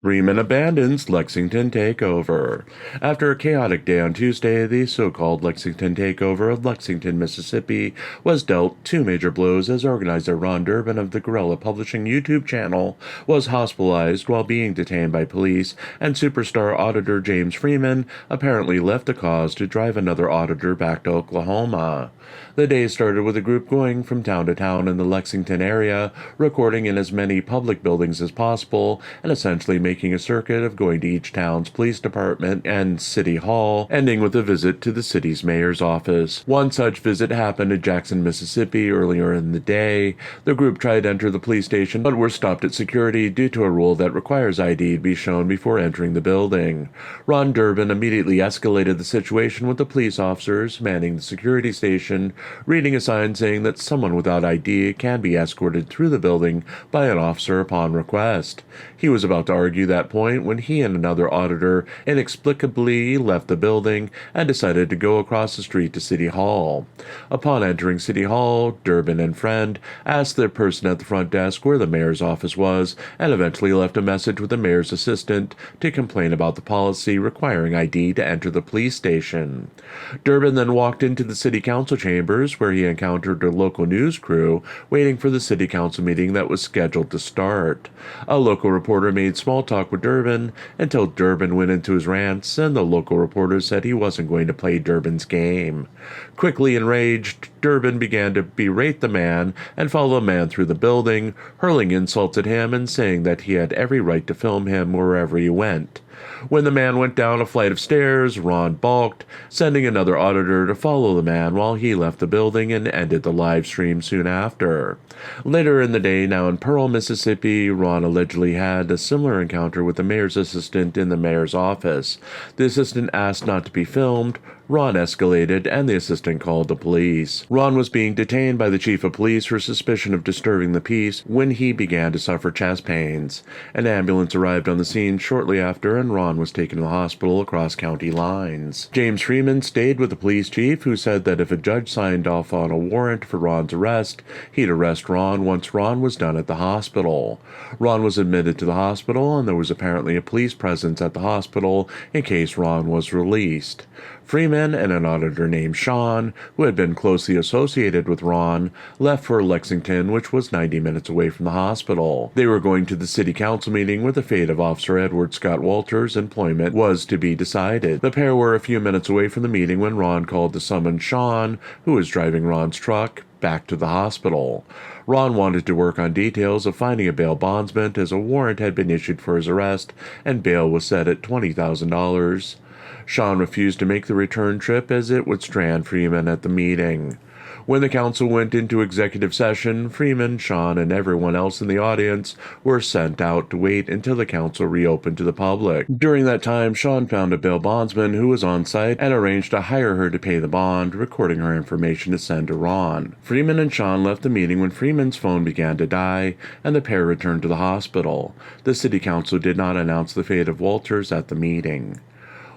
Freeman abandons Lexington Takeover. After a chaotic day on Tuesday, the so-called Lexington Takeover of Lexington, Mississippi was dealt two major blows as organizer Ron Durbin of the Guerrilla Publishing YouTube channel was hospitalized while being detained by police, and superstar auditor James Freeman apparently left the cause to drive another auditor back to Oklahoma. The day started with a group going from town to town in the Lexington area, recording in as many public buildings as possible, and essentially making a circuit of going to each town's police department and city hall, ending with a visit to the city's mayor's office. One such visit happened in Jackson, Mississippi earlier in the day. The group tried to enter the police station but were stopped at security due to a rule that requires ID to be shown before entering the building. Ron Durbin immediately escalated the situation with the police officers manning the security station, reading a sign saying that someone without ID can be escorted through the building by an officer upon request. He was about to argue that point when he and another auditor inexplicably left the building and decided to go across the street to City Hall. Upon entering City Hall, Durbin and friend asked the person at the front desk where the mayor's office was and eventually left a message with the mayor's assistant to complain about the policy requiring ID to enter the police station. Durbin then walked into the city council chambers where he encountered a local news crew waiting for the city council meeting that was scheduled to start. A local reporter made small talk with Durbin until Durbin went into his rants, and the local reporter said he wasn't going to play Durbin's game. Quickly enraged, Durbin began to berate the man and follow the man through the building, hurling insults at him and saying that he had every right to film him wherever he went. When the man went down a flight of stairs, Ron balked, sending another auditor to follow the man while he left the building and ended the live stream soon after. Later in the day, now in Pearl, Mississippi, Ron allegedly had a similar encounter with the mayor's assistant in the mayor's office. The assistant asked not to be filmed. Ron escalated, and the assistant called the police. Ron was being detained by the chief of police for suspicion of disturbing the peace when he began to suffer chest pains. An ambulance arrived on the scene shortly after, and Ron was taken to the hospital across county lines. James Freeman stayed with the police chief, who said that if a judge signed off on a warrant for Ron's arrest, he'd arrest Ron once Ron was done at the hospital. Ron was admitted to the hospital, and there was apparently a police presence at the hospital in case Ron was released. Freeman and an auditor named Sean, who had been closely associated with Ron, left for Lexington, which was 90 minutes away from the hospital. They were going to the city council meeting where the fate of Officer Edward Scott Walters' employment was to be decided. The pair were a few minutes away from the meeting when Ron called to summon Sean, who was driving Ron's truck, back to the hospital. Ron wanted to work on details of finding a bail bondsman as a warrant had been issued for his arrest, and bail was set at $20,000. Sean refused to make the return trip as it would strand Freeman at the meeting. When the council went into executive session, Freeman, Sean, and everyone else in the audience were sent out to wait until the council reopened to the public. During that time, Sean found a bail bondsman who was on site and arranged to hire her to pay the bond, recording her information to send to Ron. Freeman and Sean left the meeting when Freeman's phone began to die, and the pair returned to the hospital. The city council did not announce the fate of Walters at the meeting.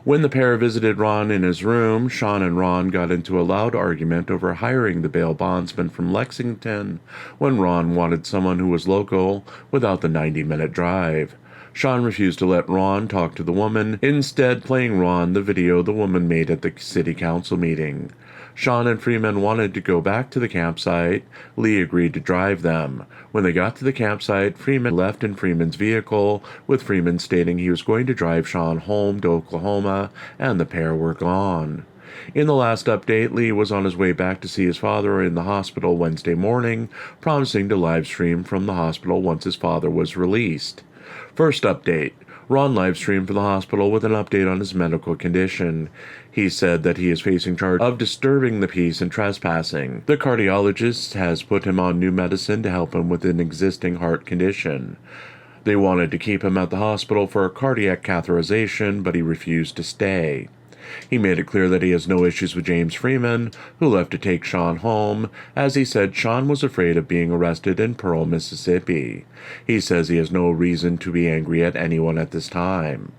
When the pair visited Ron in his room, Sean and Ron got into a loud argument over hiring the bail bondsman from Lexington when Ron wanted someone who was local without the 90-minute drive. Sean refused to let Ron talk to the woman, instead playing Ron the video the woman made at the city council meeting. Sean and Freeman wanted to go back to the campsite. Lee agreed to drive them. When they got to the campsite, Freeman left in Freeman's vehicle, with Freeman stating he was going to drive Sean home to Oklahoma, and the pair were gone. In the last update, Lee was on his way back to see his father in the hospital Wednesday morning, promising to live stream from the hospital once his father was released. First update. Ron livestreamed from the hospital with an update on his medical condition. He said that he is facing charge of disturbing the peace and trespassing. The cardiologist has put him on new medicine to help him with an existing heart condition. They wanted to keep him at the hospital for a cardiac catheterization, but he refused to stay. He made it clear that he has no issues with James Freeman, who left to take Sean home, as he said Sean was afraid of being arrested in Pearl, Mississippi. He says he has no reason to be angry at anyone at this time.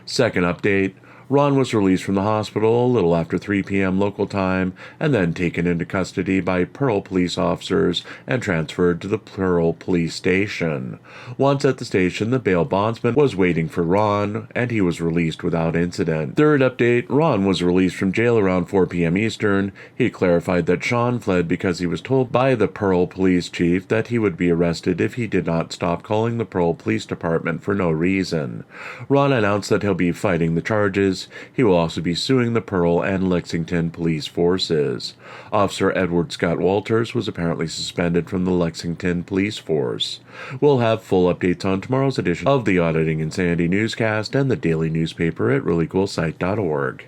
Second update. Ron was released from the hospital a little after 3 p.m. local time and then taken into custody by Pearl police officers and transferred to the Pearl police station. Once at the station, the bail bondsman was waiting for Ron, and he was released without incident. Third update, Ron was released from jail around 4 p.m. Eastern. He clarified that Sean fled because he was told by the Pearl police chief that he would be arrested if he did not stop calling the Pearl Police Department for no reason. Ron announced that he'll be fighting the charges. He will also be suing the Pearl and Lexington police forces. Officer Edward Scott Walters was apparently suspended from the Lexington police force. We'll have full updates on tomorrow's edition of the Auditing Insanity newscast and the daily newspaper at ReallyCoolSite.org.